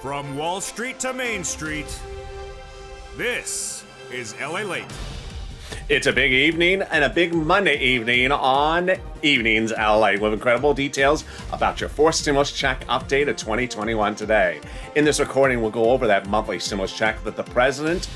From Wall Street to Main Street, this is LALATE. It's a big evening and a big Monday evening on Evenings LA with incredible details about your fourth stimulus check update of 2021 today. In this recording, we'll go over that monthly stimulus check that the President,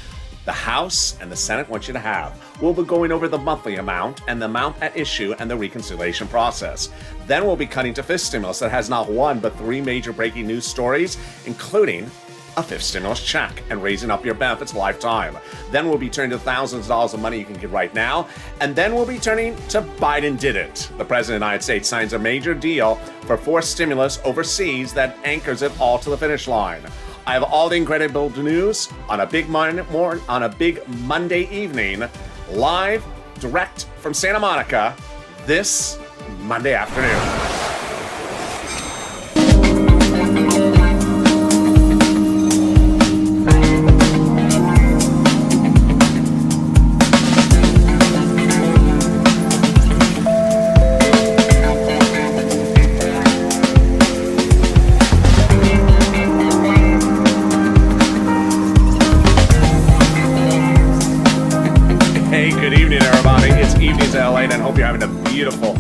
the House, and the Senate want you to have. We'll be going over the monthly amount and the amount at issue and the reconciliation process. Then we'll be cutting to fifth stimulus that has not one but three major breaking news stories, including a fifth stimulus check and raising up your benefits lifetime. Then we'll be turning to thousands of dollars of money you can get right now. And then we'll be turning to Biden did it. The President of the United States signs a major deal for fourth stimulus overseas that anchors it all to the finish line. I have all the incredible news on a big Monday evening, live, direct from Santa Monica, this Monday afternoon. And I hope you're having a beautiful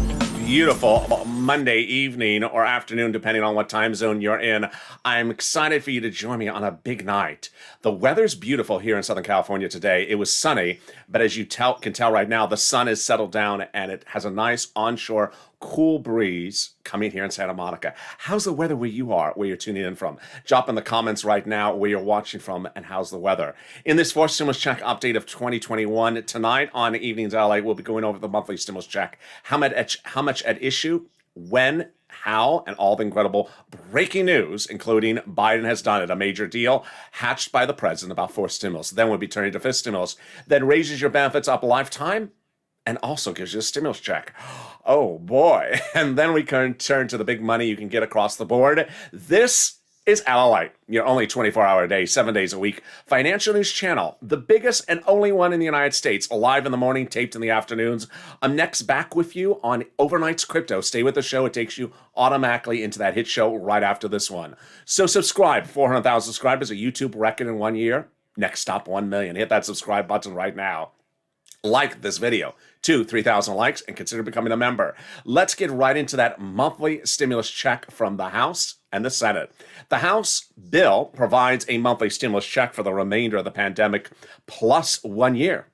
Monday evening or afternoon, depending on what time zone you're in. I'm excited for you to join me on a big night. The weather's beautiful here in Southern California today. It was sunny, but as you can tell right now, the sun is settled down and it has a nice onshore cool breeze coming here in Santa Monica. How's the weather where you are, where you're tuning in from? Drop in the comments right now where you're watching from and how's the weather. In this fourth stimulus check update of 2021, tonight on Evenings LA, we'll be going over the monthly stimulus check. How much at issue, when, how, and all the incredible breaking news, including Biden has done it, a major deal hatched by the president about fourth stimulus. Then we'll be turning to fifth stimulus that raises your benefits up a lifetime and also gives you a stimulus check. Oh boy. And then we can turn to the big money you can get across the board. This is LALATE, your only 24-hour day, 7 days a week financial news channel, the biggest and only one in the United States, live in the morning, taped in the afternoons. I'm next back with you on Overnight's Crypto. Stay with the show. It takes you automatically into that hit show right after this one. So subscribe. 400,000 subscribers, a YouTube record in 1 year. Next stop, 1 million. Hit that subscribe button right now. Like this video, 3,000 likes, and consider becoming a member. Let's get right into that monthly stimulus check from the House and the Senate. The House bill provides a monthly stimulus check for the remainder of the pandemic plus 1 year.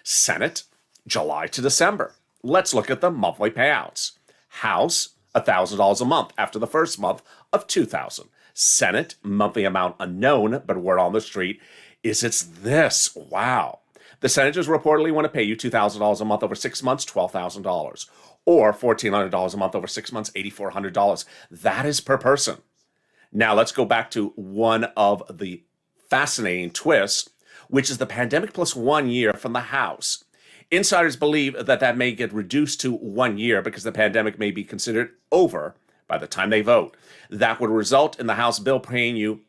Senate, July to December. Let's look at the monthly payouts. House, $1,000 a month after the first month of $2,000. Senate, monthly amount unknown, but word on the street is it's this. Wow. The senators reportedly want to pay you $2,000 a month over 6 months, $12,000, or $1,400 a month over 6 months, $8,400. That is per person. Now let's go back to one of the fascinating twists, which is the pandemic plus 1 year from the House. Insiders believe that may get reduced to 1 year because the pandemic may be considered over by the time they vote. That would result in the House bill paying you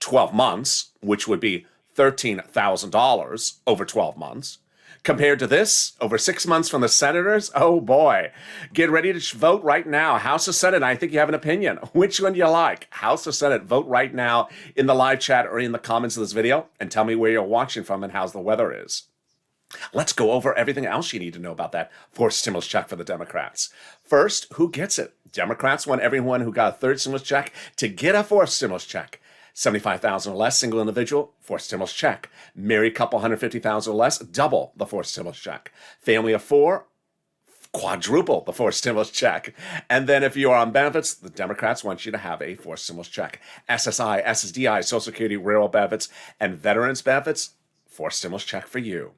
12 months, which would be $13,000 over 12 months. Compared to this, over 6 months from the senators, oh boy. Get ready to vote right now. House or Senate, I think you have an opinion. Which one do you like? House or Senate? Vote right now in the live chat or in the comments of this video and tell me where you're watching from and how's the weather is. Let's go over everything else you need to know about that fourth stimulus check for the Democrats. First, who gets it? Democrats want everyone who got a third stimulus check to get a fourth stimulus check. 75,000 or less, single individual, fourth stimulus check. Married couple, 150,000 or less, double the fourth stimulus check. Family of four, quadruple the fourth stimulus check. And then if you are on benefits, the Democrats want you to have a fourth stimulus check. SSI, SSDI, Social Security, rural benefits, and veterans benefits, fourth stimulus check for you.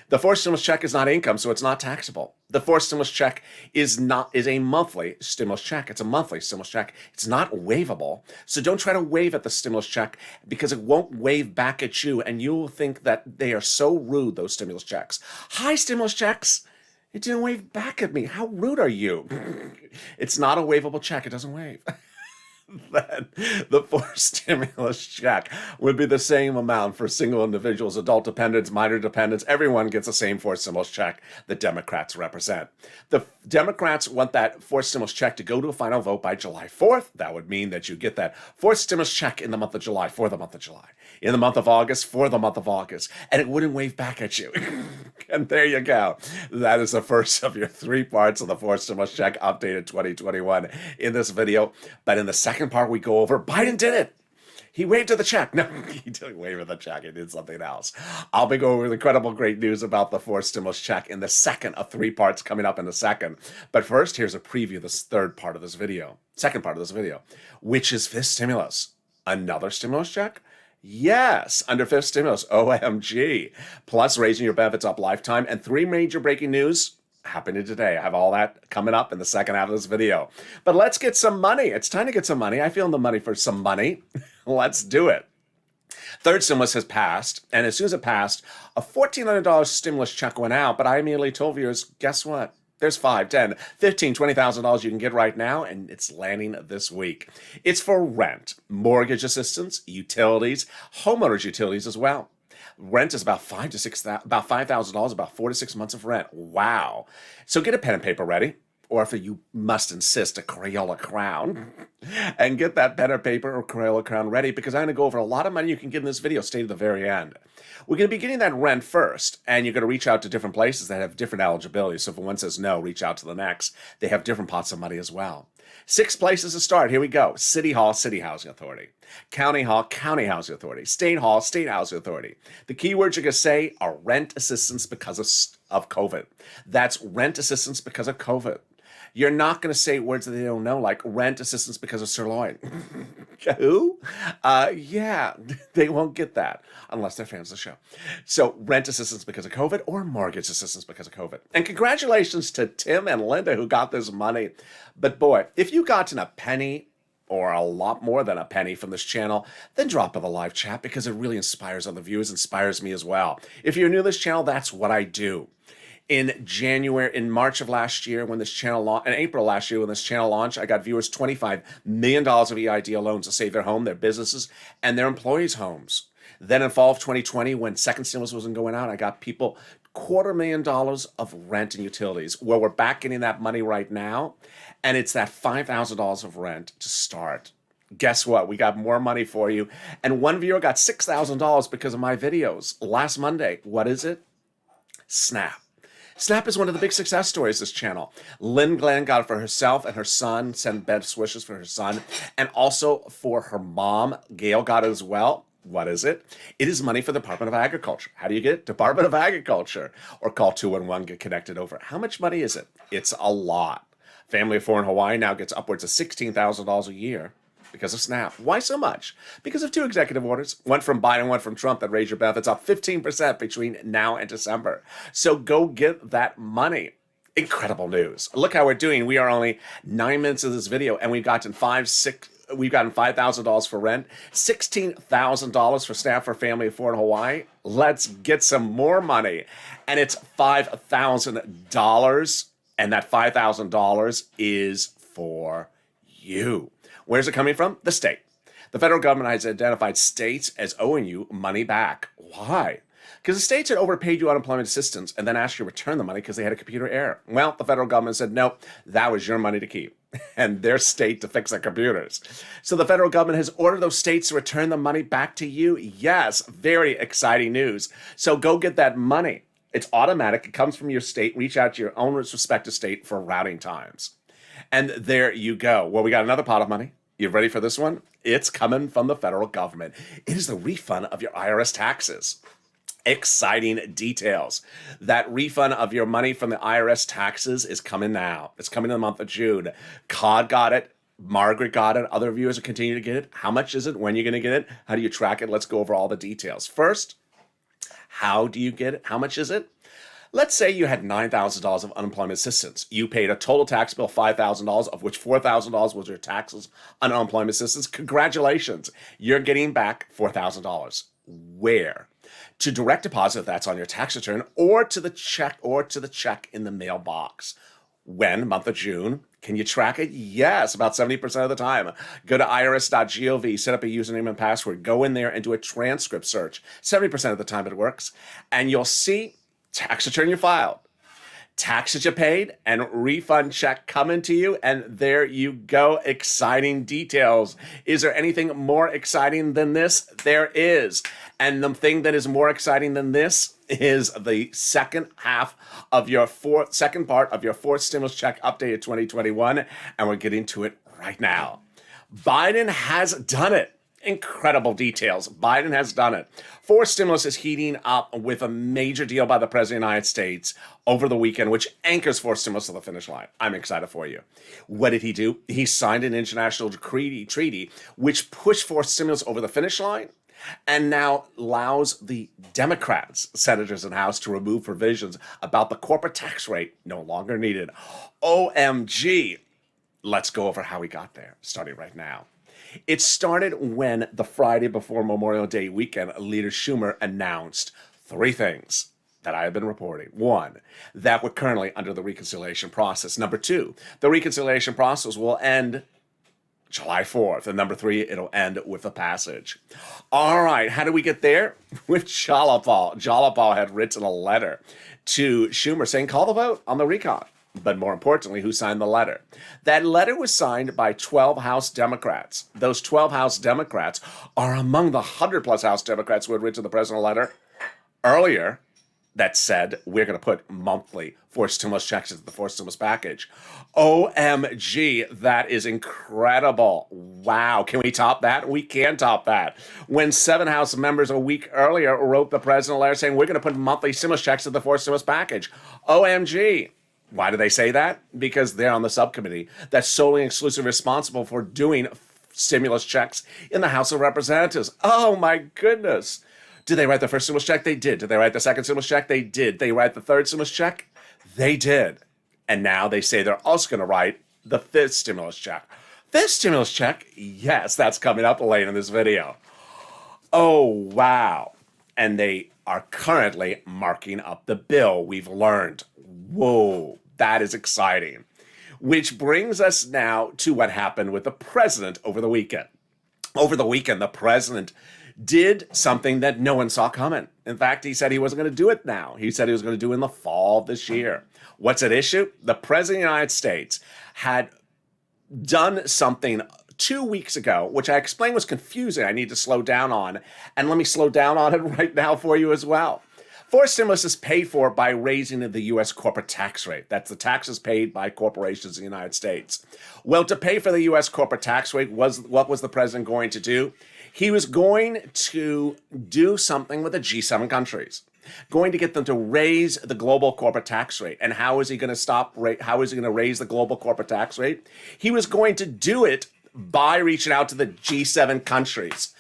The fourth stimulus check is not income, so it's not taxable. The fourth stimulus check is a monthly stimulus check. It's a monthly stimulus check. It's not waivable. So don't try to wave at the stimulus check because it won't wave back at you and you'll think that they are so rude, those stimulus checks. Hi, stimulus checks. It didn't wave back at me. How rude are you? It's not a waivable check. It doesn't wave. then the forced stimulus check would be the same amount for single individuals, adult dependents, minor dependents. Everyone gets the same forced stimulus check the Democrats represent. The Democrats want that forced stimulus check to go to a final vote by July 4th. That would mean that you get that forced stimulus check in the month of July for the month of July, in the month of August for the month of August, and it wouldn't wave back at you. And there you go. That is the first of your 3 parts of the forced stimulus check updated 2021 in this video. But in the second part, we go over Biden did it. He waved to the check. No, he didn't wave at the check. He did something else. I'll be going over the incredible great news about the forced stimulus check in the second of 3 parts coming up in a second. But first, here's a preview of this third part of this video. Second part of this video, which is fifth stimulus. Another stimulus check? Yes, under fifth stimulus, OMG. Plus raising your benefits up lifetime, and 3 major breaking news happening today. I have all that coming up in the second half of this video. But let's get some money. It's time to get some money. I feel in the money for some money. Let's do it. Third stimulus has passed, and as soon as it passed, a $1,400 stimulus check went out, but I immediately told viewers, guess what? There's $5, $10, $15, $20,000 you can get right now, and it's landing this week. It's for rent, mortgage assistance, utilities, homeowners utilities as well. Rent is about $5,000, about 4 to 6 months of rent. Wow! So get a pen and paper ready, or if you must insist, a Crayola crown, and get that pen or paper or Crayola crown ready, because I'm going to go over a lot of money you can get in this video. Stay to the very end. We're going to be getting that rent first, and you're going to reach out to different places that have different eligibility. So if one says no, reach out to the next. They have different pots of money as well. 6 places to start. Here we go. City Hall, City Housing Authority. County Hall, County Housing Authority. State Hall, State Housing Authority. The keywords you're going to say are rent assistance because of COVID. That's rent assistance because of COVID. You're not going to say words that they don't know, like rent assistance because of sirloin. Who? Yeah, they won't get that unless they're fans of the show. So rent assistance because of COVID or mortgage assistance because of COVID. And congratulations to Tim and Linda who got this money. But boy, if you gotten a penny or a lot more than a penny from this channel, then drop in the live chat because it really inspires other viewers, inspires me as well. If you're new to this channel, that's what I do. In March of last year, when this channel launched, in April last year, when this channel launched, I got viewers $25 million of EIDL loans to save their home, their businesses, and their employees' homes. Then in fall of 2020, when second stimulus wasn't going out, I got people $250,000 of rent and utilities. Well, we're back getting that money right now, and it's that $5,000 of rent to start. Guess what? We got more money for you. And one viewer got $6,000 because of my videos last Monday. What is it? Snap. Snap is one of the big success stories of this channel. Lynn Glenn got it for herself and her son, send best wishes for her son, and also for her mom. Gail got it as well. What is it? It is money for the Department of Agriculture. How do you get it? Department of Agriculture. Or call 211, get connected over. How much money is it? It's a lot. Family of 4 in Hawaii now gets upwards of $16,000 a year because of SNAP. Why so much? Because of 2 executive orders, one from Biden, one from Trump, that raise your benefits up 15% between now and December. So go get that money. Incredible news. Look how we're doing. We are only 9 minutes of this video, and we've gotten $5,000 for rent, $16,000 for SNAP for family of 4 in Hawaii. Let's get some more money. And it's $5,000, and that $5,000 is for you. Where's it coming from? The state. The federal government has identified states as owing you money back. Why? Because the states had overpaid you unemployment assistance and then asked you to return the money because they had a computer error. Well, the federal government said, no, that was your money to keep and their state to fix their computers. So the federal government has ordered those states to return the money back to you. Yes, very exciting news. So go get that money. It's automatic. It comes from your state. Reach out to your own respective state for routing times. And there you go. Well, we got another pot of money. You ready for this one? It's coming from the federal government. It is the refund of your IRS taxes. Exciting details. That refund of your money from the IRS taxes is coming now. It's coming in the month of June. Cod got it. Margaret got it. Other viewers will continue to get it. How much is it? When are you going to get it? How do you track it? Let's go over all the details. First, how do you get it? How much is it? Let's say you had $9,000 of unemployment assistance. You paid a total tax bill of $5,000, of which $4,000 was your taxes on unemployment assistance. Congratulations. You're getting back $4,000. Where? To direct deposit, if that's on your tax return, or to the check in the mailbox. When? Month of June. Can you track it? Yes, about 70% of the time. Go to irs.gov, set up a username and password, go in there and do a transcript search. 70% of the time it works. And you'll see tax return you filed, taxes you paid, and refund check coming to you. And there you go. Exciting details. Is there anything more exciting than this? There is. And the thing that is more exciting than this is the second part of your fourth stimulus check updated 2021. And we're getting to it right now. Biden has done it. Incredible details. Biden has done it. Fourth stimulus is heating up with a major deal by the President of the United States over the weekend, which anchors fourth stimulus to the finish line. I'm excited for you. What did he do? He signed an international treaty which pushed fourth stimulus over the finish line and now allows the Democrats, senators in the House, to remove provisions about the corporate tax rate no longer needed. OMG. Let's go over how we got there, starting right now. It started when the Friday before Memorial Day weekend, Leader Schumer announced three things that I have been reporting. One, that we're currently under the reconciliation process. Number two, the reconciliation process will end July 4th. And number three, it'll end with the passage. All right, how do we get there? With Jalopal. Jalopal had written a letter to Schumer saying, call the vote on the recon. But more importantly, who signed the letter? That letter was signed by 12 House Democrats. Those 12 House Democrats are among the 100-plus House Democrats who had written the president a letter earlier that said, we're going to put monthly fourth stimulus checks into the fourth stimulus package. OMG, that is incredible. Wow, can we top that? We can top that. When 7 House members a week earlier wrote the president a letter saying, we're going to put monthly stimulus checks into the fourth stimulus package. OMG. Why do they say that? Because they're on the subcommittee that's solely and exclusively responsible for doing stimulus checks in the House of Representatives. Oh my goodness. Did they write the first stimulus check? They did. Did they write the second stimulus check? They did. They write the third stimulus check? They did. And now they say they're also going to write the fifth stimulus check. Fifth stimulus check? Yes, that's coming up late in this video. Oh, wow. And they are currently marking up the bill, we've learned. Whoa, that is exciting. Which brings us now to what happened with the president over the weekend. Over the weekend, the president did something that no one saw coming. In fact, he said he wasn't going to do it now. He said he was going to do it in the fall of this year. What's at issue? The president of the United States had done something 2 weeks ago, which I explained was confusing. I need to slow down on, and let me slow down on it right now for you as well. Fourth stimulus is paid for by raising the U.S. corporate tax rate. That's the taxes paid by corporations in the United States. Well, to pay for the U.S. corporate tax rate, what was the president going to do? He was going to do something with the G7 countries, going to get them to raise the global corporate tax rate. And how is he going to how is he going to raise the global corporate tax rate? He was going to do it by reaching out to the G7 countries.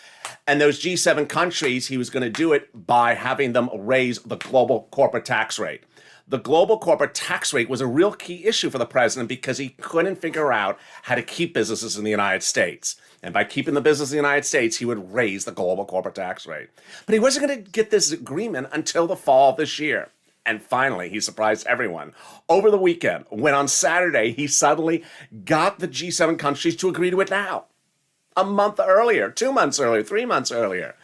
And those G7 countries, he was going to do it by having them raise the global corporate tax rate. The global corporate tax rate was a real key issue for the president because he couldn't figure out how to keep businesses in the United States. And by keeping the business in the United States, he would raise the global corporate tax rate. But he wasn't going to get this agreement until the fall of this year. And finally, he surprised everyone over the weekend when on Saturday, he suddenly got the G7 countries to agree to it now. A month earlier, 2 months earlier, 3 months earlier.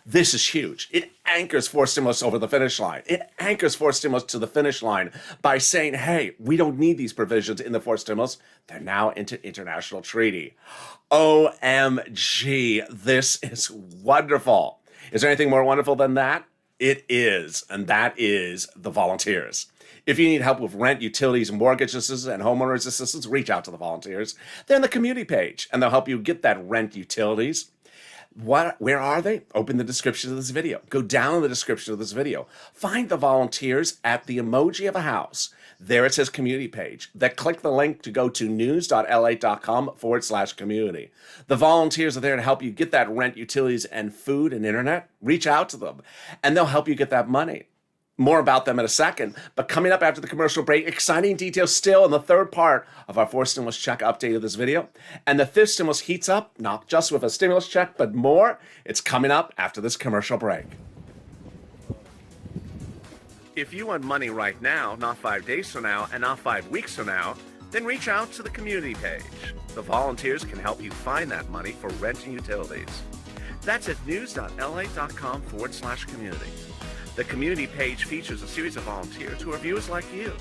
This is huge. It anchors fourth stimulus over the finish line. It anchors fourth stimulus to the finish line by saying, hey, we don't need these provisions in the fourth stimulus. They're now into international treaty. OMG, this is wonderful. Is there anything more wonderful than that? It is, and that is the volunteers. If you need help with rent, utilities, mortgage assistance, and homeowners assistance, reach out to the volunteers. They're on the community page, and they'll help you get that rent, utilities. Where are they? Open the description of this video. Go down in the description of this video. Find the volunteers at the emoji of a house. There it says community page. Then click the link to go to news.la.com/community. The volunteers are there to help you get that rent, utilities, and food and internet. Reach out to them, and they'll help you get that money. More about them in a second, but coming up after the commercial break, exciting details still in the third part of our fourth stimulus check update of this video. And the fifth stimulus heats up, not just with a stimulus check, but more. It's coming up after this commercial break. If you want money right now, not 5 days from now, and not 5 weeks from now, then reach out to the community page. The volunteers can help you find that money for rent and utilities. That's at news.la.com/community. The community page features a series of volunteers who are viewers like you.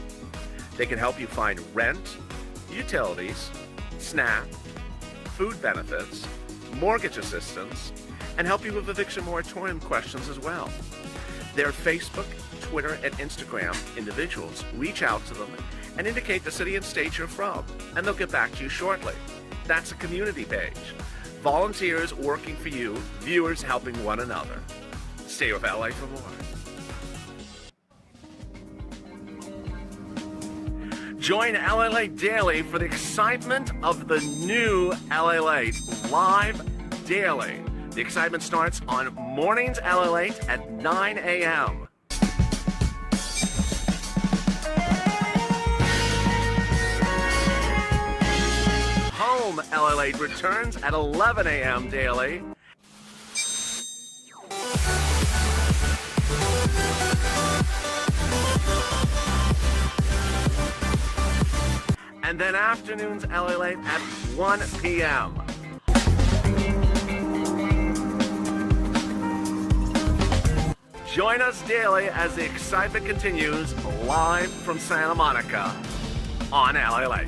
They can help you find rent, utilities, SNAP, food benefits, mortgage assistance, and help you with eviction moratorium questions as well. Their Facebook, Twitter, and Instagram individuals reach out to them and indicate the city and state you're from, and they'll get back to you shortly. That's a community page. Volunteers working for you, viewers helping one another. Stay with LA for more. Join LALATE Daily for the excitement of the new LALATE live daily. The excitement starts on mornings LALATE at 9 a.m. Home LALATE returns at 11 a.m. daily. And then afternoons LALATE at 1 p.m. Join us daily as the excitement continues live from Santa Monica on LALATE.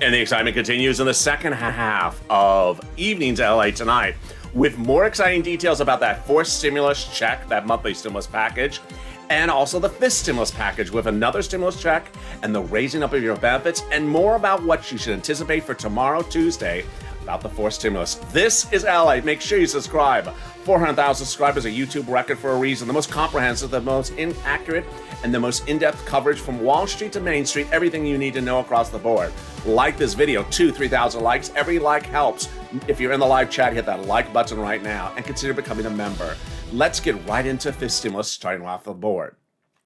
And the excitement continues in the second half of Evenings LA tonight with more exciting details about that fourth stimulus check, that monthly stimulus package, and also the fifth stimulus package with another stimulus check and the raising up of your benefits, and more about what you should anticipate for tomorrow, Tuesday, about the fourth stimulus. This is LA. Make sure you subscribe. 400,000 subscribers, a YouTube record for a reason. The most comprehensive, the most inaccurate, and the most in-depth coverage from Wall Street to Main Street. Everything you need to know across the board. Like this video, 3,000 likes. Every like helps. If you're in the live chat, hit that like button right now and consider becoming a member. Let's get right into fifth stimulus, starting off the board.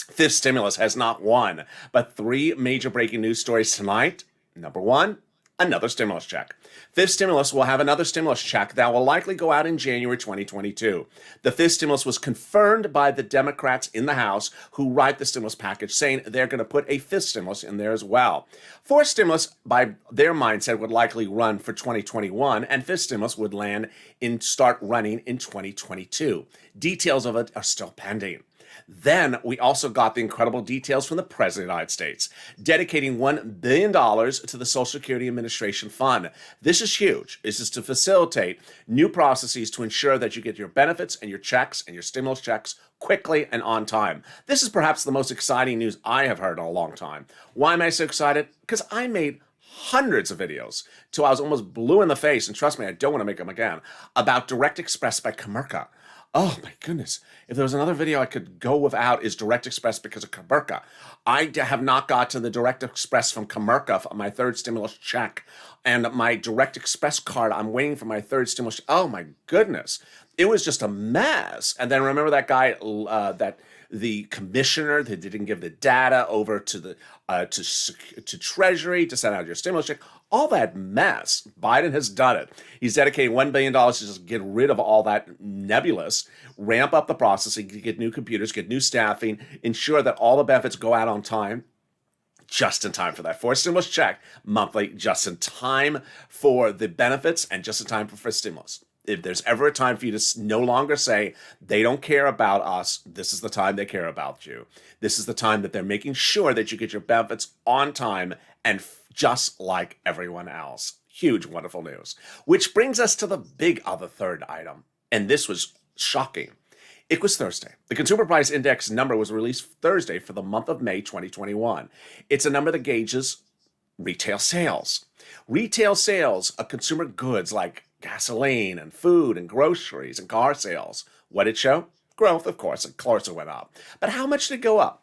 Fifth stimulus has not one, but three major breaking news stories tonight. Number one, another stimulus check. Fifth stimulus will have another stimulus check that will likely go out in January 2022. The fifth stimulus was confirmed by the Democrats in the House who write the stimulus package, saying they're going to put a fifth stimulus in there as well. Fourth stimulus, by their mindset, would likely run for 2021, and fifth stimulus would start running in 2022. Details of it are still pending. Then we also got the incredible details from the President of the United States, dedicating $1 billion to the Social Security Administration Fund. This is huge. This is to facilitate new processes to ensure that you get your benefits and your checks and your stimulus checks quickly and on time. This is perhaps the most exciting news I have heard in a long time. Why am I so excited? Because I made hundreds of videos till I was almost blue in the face, and trust me, I don't want to make them again, about Direct Express by Comerica. Oh my goodness. If there was another video I could go without, is Direct Express because of Comerica. I have not got to the Direct Express from Comerica for my third stimulus check. And my Direct Express card, I'm waiting for my third stimulus. Oh my goodness. It was just a mess. And then remember that guy, the commissioner that didn't give the data over to the to Treasury to send out your stimulus check. All that mess. Biden has done it. He's dedicating $1 billion to just get rid of all that nebulous, ramp up the processing, get new computers, get new staffing, ensure that all the benefits go out on time, just in time for that fourth stimulus check, monthly, just in time for the benefits, and just in time for stimulus. If there's ever a time for you to no longer say, they don't care about us, this is the time they care about you. This is the time that they're making sure that you get your benefits on time and just like everyone else. Huge, wonderful news. Which brings us to the big other third item. And this was shocking. It was Thursday. The Consumer Price Index number was released Thursday for the month of May 2021. It's a number that gauges retail sales. Retail sales of consumer goods like gasoline and food and groceries and car sales. What did it show? Growth, of course. Of course it went up. But how much did it go up?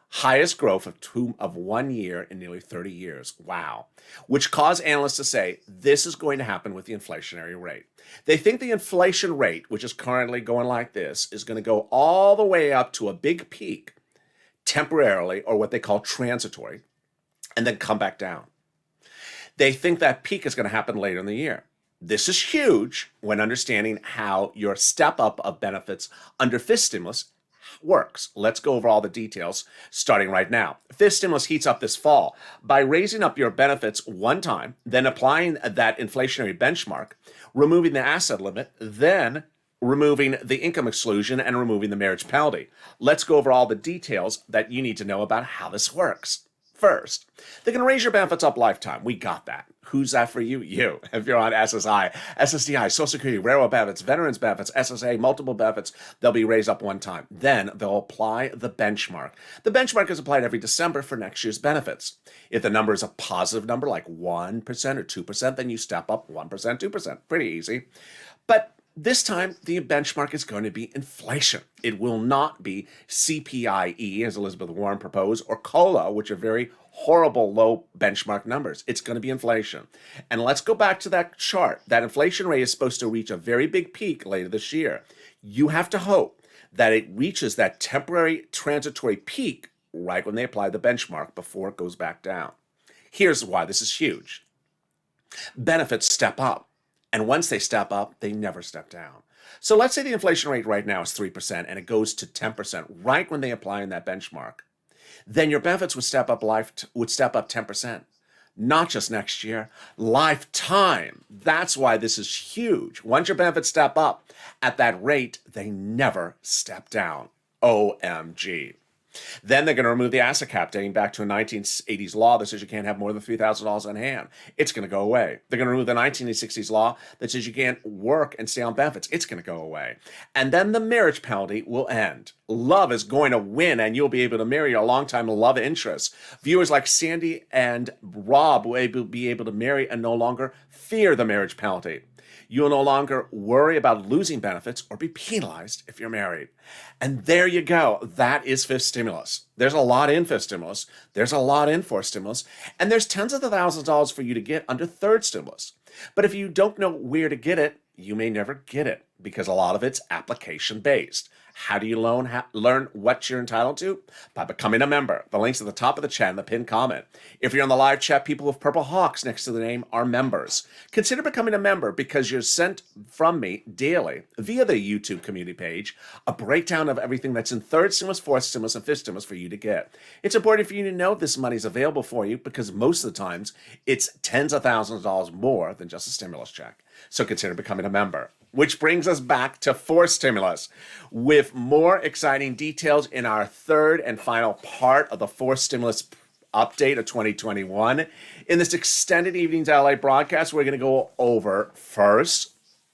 Highest growth of 1 year in nearly 30 years. Wow. Which caused analysts to say this is going to happen with the inflationary rate. They think the inflation rate, which is currently going like this, is going to go all the way up to a big peak temporarily, or what they call transitory, and then come back down. They think that peak is going to happen later in the year. This is huge when understanding how your step up of benefits under fifth stimulus works. Let's go over all the details starting right now. Fifth stimulus heats up this fall by raising up your benefits one time, then applying that inflationary benchmark, removing the asset limit, then removing the income exclusion and removing the marriage penalty. Let's go over all the details that you need to know about how this works. First, they're going to raise your benefits up lifetime. We got that. Who's that for you? You. If you're on SSI, SSDI, Social Security, railroad benefits, veterans benefits, SSA, multiple benefits, they'll be raised up one time. Then they'll apply the benchmark. The benchmark is applied every December for next year's benefits. If the number is a positive number like 1% or 2%, then you step up 1%, 2%. Pretty easy. But this time, the benchmark is going to be inflation. It will not be CPIE, as Elizabeth Warren proposed, or COLA, which are very horrible low benchmark numbers. It's going to be inflation. And let's go back to that chart. That inflation rate is supposed to reach a very big peak later this year. You have to hope that it reaches that temporary transitory peak right when they apply the benchmark before it goes back down. Here's why this is huge. Benefits step up. And once they step up, they never step down. So let's say the inflation rate right now is 3% and it goes to 10% right when they apply in that benchmark. Then your benefits would step up 10%. Not just next year, lifetime. That's why this is huge. Once your benefits step up at that rate, they never step down. OMG. Then they're going to remove the asset cap dating back to a 1980s law that says you can't have more than $3,000 on hand. It's going to go away. They're going to remove the 1960s law that says you can't work and stay on benefits. It's going to go away. And then the marriage penalty will end. Love is going to win, and you'll be able to marry your longtime love interest. Viewers like Sandy and Rob will be able to marry and no longer fear the marriage penalty. You'll no longer worry about losing benefits or be penalized if you're married. And there you go. That is fifth stimulus. There's a lot in fifth stimulus. There's a lot in fourth stimulus. And there's tens of thousands of dollars for you to get under third stimulus. But if you don't know where to get it, you may never get it because a lot of it's application based. How do you learn what you're entitled to? By becoming a member. The link's at the top of the chat in the pinned comment. If you're on the live chat, people with purple hawks next to the name are members. Consider becoming a member because you're sent from me daily via the YouTube community page a breakdown of everything that's in third stimulus, fourth stimulus, and fifth stimulus for you to get. It's important for you to know this money's available for you because most of the times it's tens of thousands of dollars more than just a stimulus check. So consider becoming a member. Which brings us back to fourth stimulus with more exciting details in our third and final part of the fourth stimulus update of 2021. In this extended Evenings LA broadcast, we're going to go over first,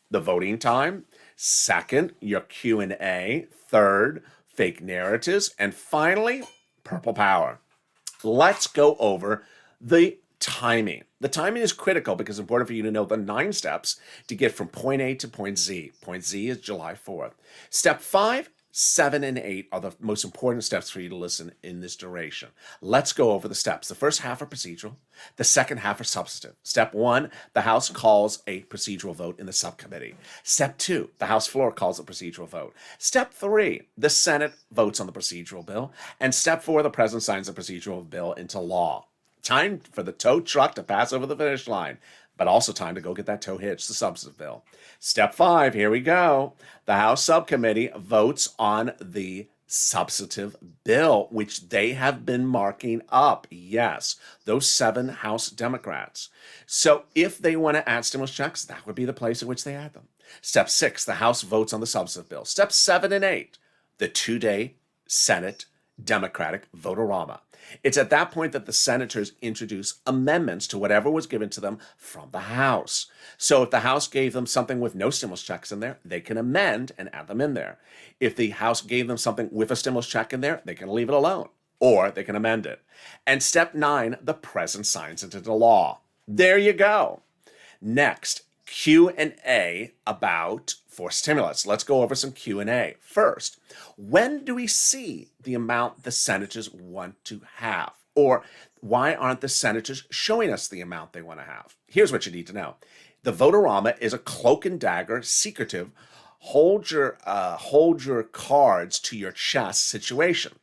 the voting time, second, your Q&A, third, fake narratives, and finally, purple power. Let's go over the timing. The timing is critical because it's important for you to know the 9 steps to get from point A to point Z. Point Z is July 4th. Step 5, 7, and 8 are the most important steps for you to listen in this duration. Let's go over the steps. The first half are procedural. The second half are substantive. Step 1, the House calls a procedural vote in the subcommittee. Step 2, the House floor calls a procedural vote. Step 3, the Senate votes on the procedural bill. And step 4, the President signs the procedural bill into law. Time for the tow truck to pass over the finish line, but also time to go get that tow hitch, the substantive bill. Step 5, here we go. The House subcommittee votes on the substantive bill, which they have been marking up. Yes, those 7 House Democrats. So if they want to add stimulus checks, that would be the place in which they add them. Step 6, the House votes on the substantive bill. Step 7 and 8, the 2-day Senate Democratic vote-a-rama. It's at that point that the senators introduce amendments to whatever was given to them from the House. So if the House gave them something with no stimulus checks in there, they can amend and add them in there. If the House gave them something with a stimulus check in there, they can leave it alone, or they can amend it. And step 9, the President signs it into law. There you go. Next, Q&A about fourth stimulus. Let's go over some Q&A. First, when do we see the amount the senators want to have? Or why aren't the senators showing us the amount they want to have? Here's what you need to know. The vote-a-rama is a cloak and dagger, secretive, hold your cards to your chest situation.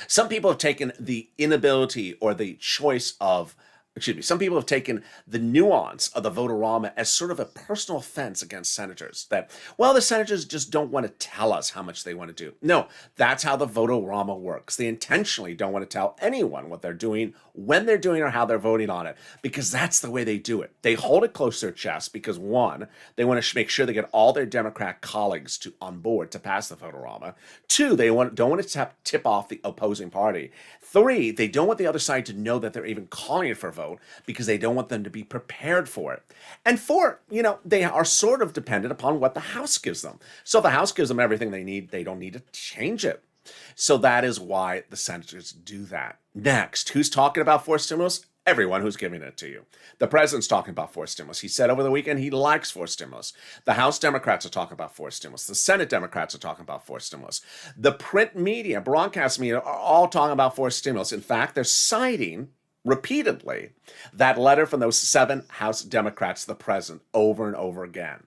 Some people have taken the inability or the choice of Some people have taken the nuance of the votorama as sort of a personal offense against senators. That, well, the senators just don't want to tell us how much they want to do. No, that's how the votorama works. They intentionally don't want to tell anyone what they're doing, when they're doing, or how they're voting on it, because that's the way they do it. They hold it close to their chest because, one, they want to make sure they get all their Democrat colleagues on board to pass the votorama. Two, they don't want to tip off the opposing party. Three, they don't want the other side to know that they're even calling it for a vote because they don't want them to be prepared for it. And four, they are sort of dependent upon what the House gives them. So if the House gives them everything they need, they don't need to change it. So that is why the senators do that. Next, who's talking about forced stimulus? Everyone who's giving it to you. The president's talking about forced stimulus. He said over the weekend he likes forced stimulus. The House Democrats are talking about forced stimulus. The Senate Democrats are talking about forced stimulus. The print media, broadcast media, are all talking about forced stimulus. In fact, they're citing repeatedly that letter from those 7 House Democrats to the president over and over again.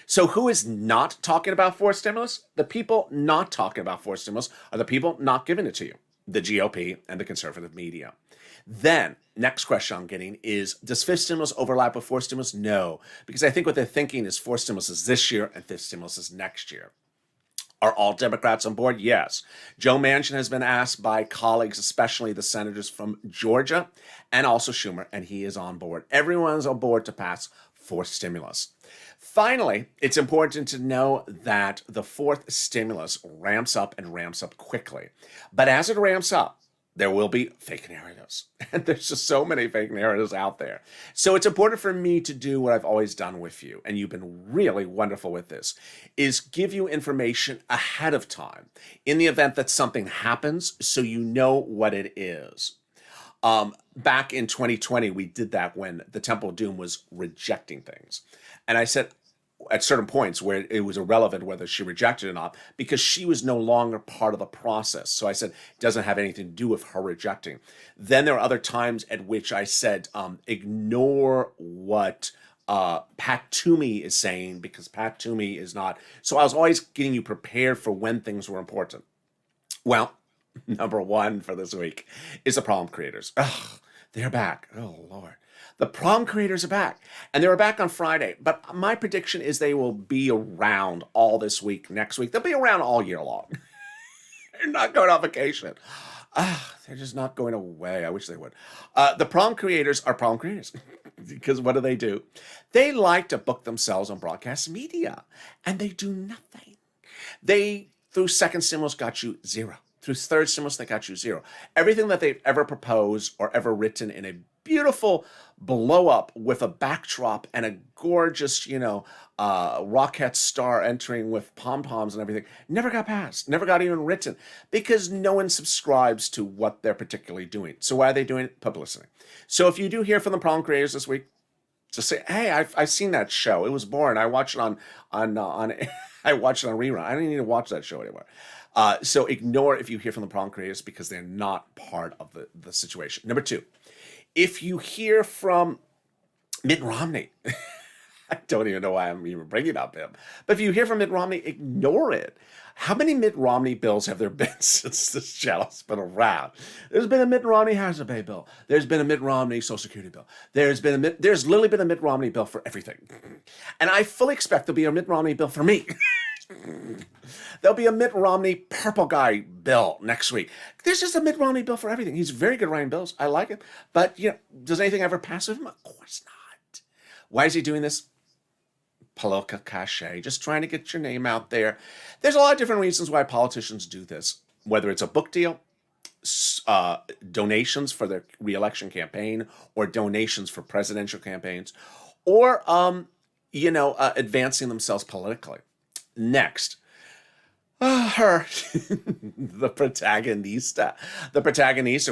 So who is not talking about forced stimulus? The people not talking about forced stimulus are the people not giving it to you, the GOP and the conservative media. Then, next question I'm getting is, does fifth stimulus overlap with fourth stimulus? No, because I think what they're thinking is fourth stimulus is this year and fifth stimulus is next year. Are all Democrats on board? Yes. Joe Manchin has been asked by colleagues, especially the senators from Georgia and also Schumer, and he is on board. Everyone's on board to pass fourth stimulus. Finally, it's important to know that the fourth stimulus ramps up and ramps up quickly. But as it ramps up, there will be fake narratives. And there's just so many fake narratives out there. So it's important for me to do what I've always done with you, and you've been really wonderful with this, is give you information ahead of time in the event that something happens so you know what it is. Back in 2020, we did that when the Temple of Doom was rejecting things. And I said, at certain points where it was irrelevant whether she rejected it or not, because she was no longer part of the process. So I said, it doesn't have anything to do with her rejecting. Then there are other times at which I said, ignore what Pat Toomey is saying, because Pat Toomey is not. So I was always getting you prepared for when things were important. Well, number one for this week is the problem creators. Ugh, they're back. Oh, Lord. The problem creators are back, and they were back on Friday. But my prediction is they will be around all this week, next week. They'll be around all year long. They're not going on vacation. They're just not going away. I wish they would. The problem creators are problem creators. Because what do? They like to book themselves on broadcast media, and they do nothing. They, through second stimulus, got you 0. Through third stimulus, they got you 0. Everything that they've ever proposed or ever written in a beautiful blow up with a backdrop and a gorgeous, rocket star entering with pom-poms and everything, never got passed, never got even written, because no one subscribes to what they're particularly doing. So why are they doing it? Publicity. So if you do hear from the problem creators this week, just say, hey, I've seen that show. It was boring. I watched it on I watched it on rerun. I don't need to watch that show anymore. So ignore if you hear from the problem creators, because they're not part of the situation. Number 2, if you hear from Mitt Romney, I don't even know why I'm even bringing up him, but if you hear from Mitt Romney, ignore it. How many Mitt Romney bills have there been since this channel's been around? There's been a Mitt Romney hazard pay bill. There's been a Mitt Romney Social Security bill. There's literally been a Mitt Romney bill for everything. And I fully expect there'll be a Mitt Romney bill for me. There'll be a Mitt Romney purple guy bill next week. There's just a Mitt Romney bill for everything. He's very good writing bills. I like him. But, does anything ever pass with him? Of course not. Why is he doing this? Political cachet, just trying to get your name out there. There's a lot of different reasons why politicians do this, whether it's a book deal, donations for their re-election campaign, or donations for presidential campaigns, or, advancing themselves politically. Next, her, the protagonista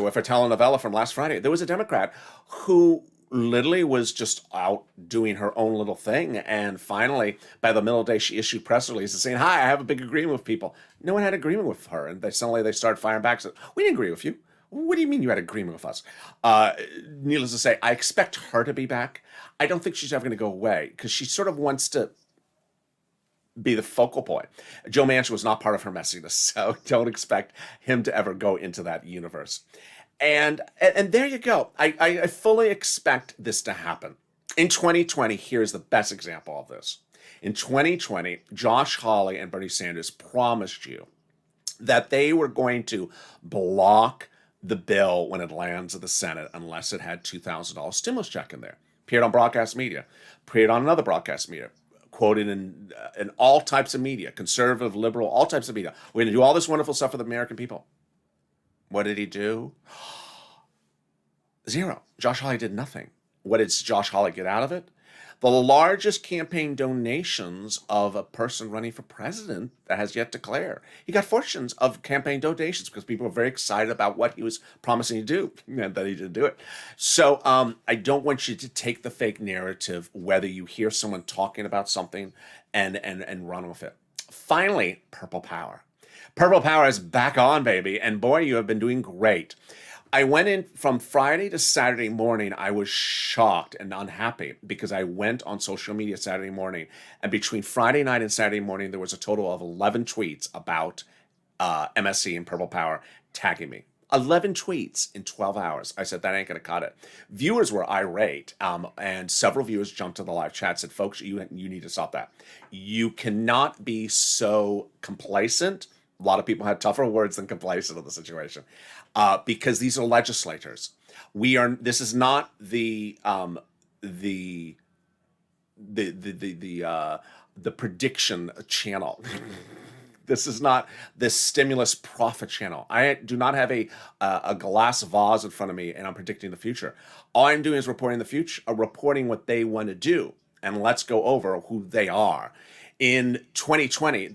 with her telenovela from last Friday. There was a Democrat who literally was just out doing her own little thing, and finally, by the middle of the day, she issued press releases saying, "Hi, I have a big agreement with people." No one had agreement with her, and they started firing back. Said, "We didn't agree with you. What do you mean you had agreement with us?" Needless to say, I expect her to be back. I don't think she's ever going to go away, because she sort of wants to be the focal point. Joe Manchin was not part of her messiness, so don't expect him to ever go into that universe. And there you go. I fully expect this to happen. In 2020, here's the best example of this. In 2020, Josh Hawley and Bernie Sanders promised you that they were going to block the bill when it lands at the Senate unless it had $2,000 stimulus check in there. Appeared on broadcast media, appeared on another broadcast media, quoted in all types of media, conservative, liberal, all types of media. We're going to do all this wonderful stuff for the American people. What did he do? Zero. Josh Hawley did nothing. What did Josh Hawley get out of it? The largest campaign donations of a person running for president that has yet to declare. He got fortunes of campaign donations because people were very excited about what he was promising to do, and that he didn't do it. So I don't want you to take the fake narrative, whether you hear someone talking about something and run with it. Finally, Purple Power. Purple Power is back on, baby, and boy, you have been doing great. I went in from Friday to Saturday morning. I was shocked and unhappy because I went on social media Saturday morning, and between Friday night and Saturday morning, there was a total of 11 tweets about MSC and Purple Power tagging me. 11 tweets in 12 hours. I said, that ain't going to cut it. Viewers were irate, and several viewers jumped to the live chat, said, folks, you need to stop that. You cannot be so complacent. A lot of people had tougher words than complacent in the situation, because these are legislators. This is not the prediction channel. This is not the stimulus profit channel. I do not have a glass vase in front of me and I'm predicting the future. All I'm doing is reporting the future, reporting what they want to do, and let's go over who they are. In 2020,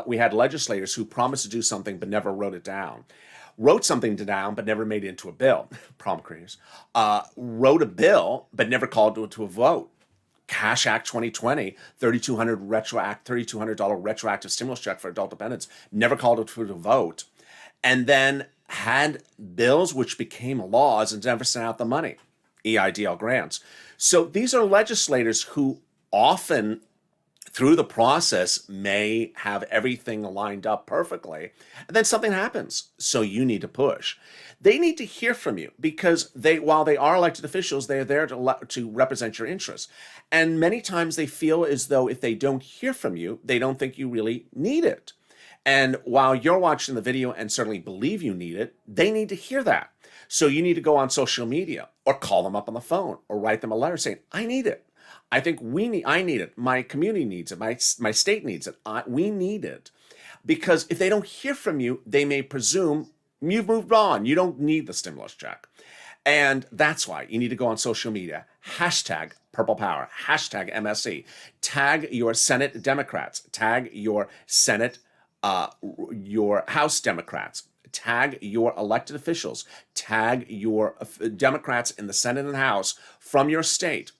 we had legislators who promised to do something but never wrote it down. Wrote something down but never made it into a bill. Problem creators. Wrote a bill but never called it to a vote. Cash Act 2020, $3,200 retroactive stimulus check for adult dependents, never called it to a vote. And then had bills which became laws and never sent out the money. EIDL grants. So these are legislators who often, through the process, may have everything lined up perfectly, and then something happens. So you need to push. They need to hear from you because while they are elected officials, they are there to represent your interests. And many times they feel as though if they don't hear from you, they don't think you really need it. And while you're watching the video and certainly believe you need it, they need to hear that. So you need to go on social media or call them up on the phone or write them a letter saying, I need it. I think I need it. My community needs it. My state needs it. We need it. Because if they don't hear from you, they may presume you've moved on. You don't need the stimulus check. And that's why you need to go on social media. Hashtag Purple Power. Hashtag MSC. Tag your Senate Democrats. Tag your Senate, your House Democrats. Tag your elected officials. Tag your Democrats in the Senate and House from your state,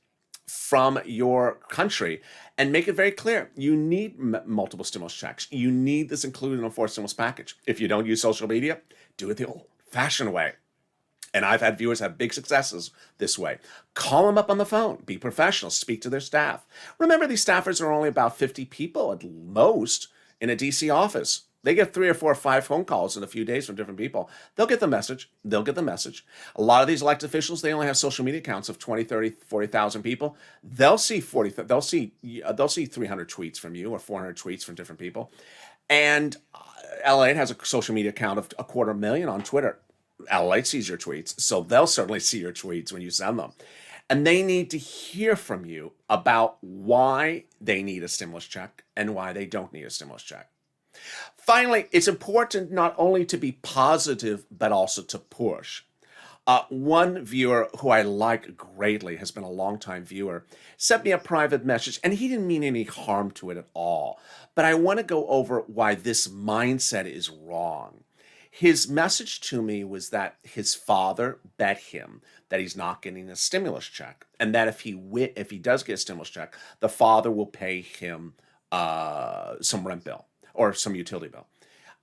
from your country, and make it very clear. You need multiple stimulus checks. You need this included in a fourth stimulus package. If you don't use social media, do it the old-fashioned way. And I've had viewers have big successes this way. Call them up on the phone. Be professional. Speak to their staff. Remember, these staffers are only about 50 people at most in a DC office. They get 3 or 4 or 5 phone calls in a few days from different people. They'll get the message. They'll get the message. A lot of these elected officials, they only have social media accounts of 20, 30, 40,000 people. They'll see 300 tweets from you or 400 tweets from different people. And LALATE has a social media account of 250,000 on Twitter. LALATE sees your tweets, so they'll certainly see your tweets when you send them. And they need to hear from you about why they need a stimulus check and why they don't need a stimulus check. Finally, it's important not only to be positive, but also to push. One viewer who I like greatly, has been a longtime viewer, sent me a private message, and he didn't mean any harm to it at all. But I want to go over why this mindset is wrong. His message to me was that his father bet him that he's not getting a stimulus check, and that if he does get a stimulus check, the father will pay him some rent bill or some utility bill,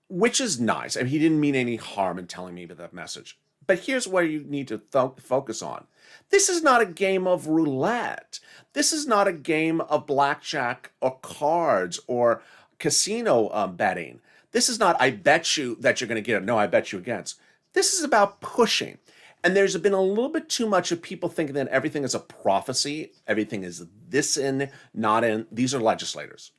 which is nice. I mean, he didn't mean any harm in telling me that message. But here's where you need to focus on. This is not a game of roulette. This is not a game of blackjack or cards or casino betting. This is not, I bet you that you're going to get it. No, I bet you against. This is about pushing. And there's been a little bit too much of people thinking that everything is a prophecy, everything is this in, not in. These are legislators.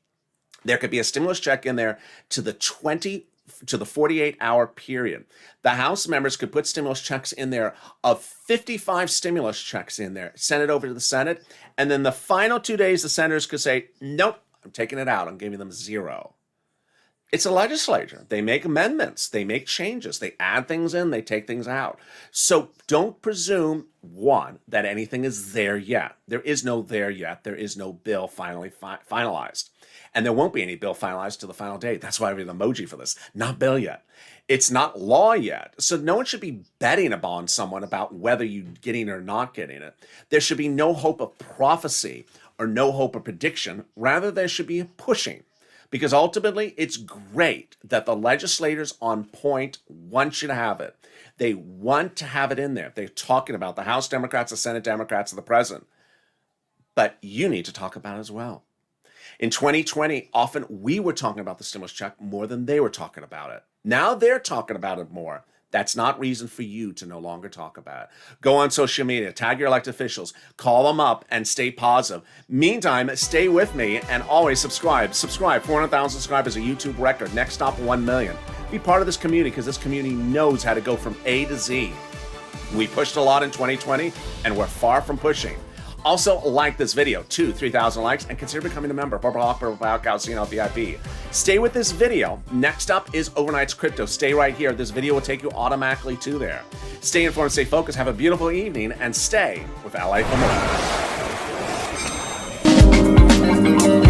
There could be a stimulus check in there to the 48-hour period. The House members could put stimulus checks in there of 55 stimulus checks in there, send it over to the Senate, and then the final 2 days, the senators could say, nope, I'm taking it out. I'm giving them 0. It's a legislature. They make amendments. They make changes. They add things in. They take things out. So don't presume, one, that anything is there yet. There is no there yet. There is no bill finally finalized. And there won't be any bill finalized to the final day. That's why I have an emoji for this. Not bill yet. It's not law yet. So no one should be betting upon someone about whether you're getting or not getting it. There should be no hope of prophecy or no hope of prediction. Rather, there should be a pushing. Because ultimately, it's great that the legislators on point want you to have it. They want to have it in there. They're talking about the House Democrats, the Senate Democrats, and the President. But you need to talk about it as well. In 2020, often we were talking about the stimulus check more than they were talking about it. Now they're talking about it more. That's not reason for you to no longer talk about it. Go on social media, tag your elected officials, call them up, and stay positive. Meantime, stay with me and always subscribe. Subscribe. 400,000 subscribers, a YouTube record. Next stop, 1 million. Be part of this community because this community knows how to go from A to Z. We pushed a lot in 2020, and we're far from pushing. Also, like this video, 3,000 likes, and consider becoming a member. VIP. Stay with this video. Next up is Overnight's Crypto. Stay right here. This video will take you automatically to there. Stay informed, stay focused, have a beautiful evening, and stay with LA for more.